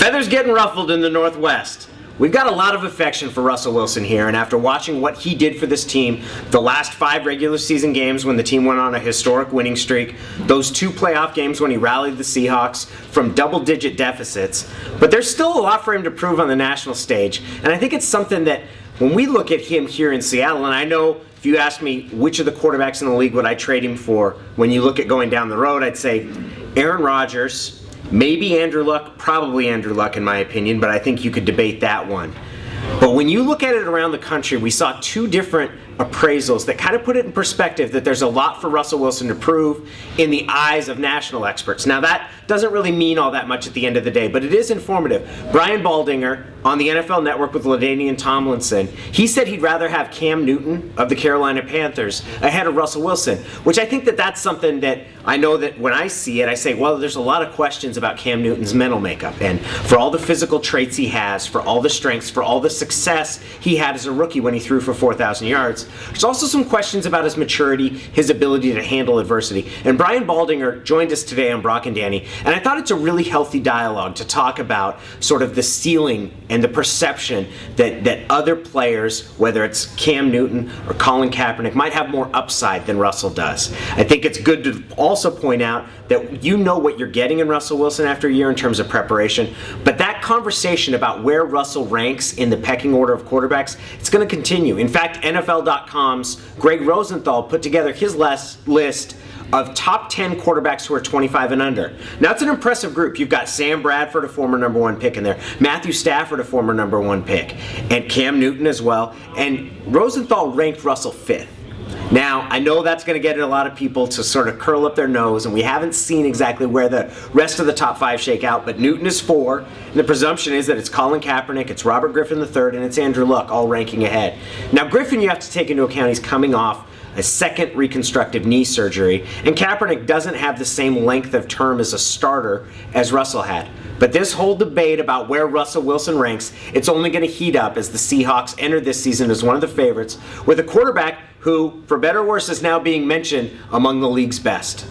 Feathers getting ruffled in the Northwest. We've got a lot of affection for Russell Wilson here, and after watching what he did for this team, the last 5 regular season games when the team went on a historic winning streak, those 2 playoff games when he rallied the Seahawks from double-digit deficits, but there's still a lot for him to prove on the national stage, and I think it's something that when we look at him here in Seattle, and I know if you ask me which of the quarterbacks in the league would I trade him for, when you look at going down the road, I'd say Aaron Rodgers, maybe Andrew Luck, probably Andrew Luck in my opinion, but I think you could debate that one. But when you look at it around the country, we saw 2 different appraisals that kind of put it in perspective that there's a lot for Russell Wilson to prove in the eyes of national experts. Now that doesn't really mean all that much at the end of the day, but it is informative. Brian Baldinger on the NFL Network with LaDainian Tomlinson, he said he'd rather have Cam Newton of the Carolina Panthers ahead of Russell Wilson, which I think that that's something that I know that when I see it, I say, well, there's a lot of questions about Cam Newton's mental makeup, and for all the physical traits he has, for all the strengths, for all the success he had as a rookie when he threw for 4,000 yards, there's also some questions about his maturity, his ability to handle adversity. And Brian Baldinger joined us today on Brock and Danny, and I thought it's a really healthy dialogue to talk about sort of the ceiling and the perception that other players, whether it's Cam Newton or Colin Kaepernick, might have more upside than Russell does. I think it's good to also point out that you know what you're getting in Russell Wilson after a year in terms of preparation, but that conversation about where Russell ranks in the pecking order of quarterbacks, it's going to continue. In fact, NFL.com's Greg Rosenthal put together his list of top 10 quarterbacks who are 25 and under. Now, it's an impressive group. You've got Sam Bradford, a former #1 pick in there, Matthew Stafford, a former #1 pick, and Cam Newton as well, and Rosenthal ranked Russell 5th. Now, I know that's going to get a lot of people to sort of curl up their nose, and we haven't seen exactly where the rest of the top 5 shake out, but Newton is 4, and the presumption is that it's Colin Kaepernick, it's Robert Griffin III, and it's Andrew Luck, all ranking ahead. Now, Griffin, you have to take into account he's coming off a second reconstructive knee surgery, and Kaepernick doesn't have the same length of term as a starter as Russell had. But this whole debate about where Russell Wilson ranks, it's only going to heat up as the Seahawks enter this season as one of the favorites, with a quarterback who, for better or worse, is now being mentioned among the league's best.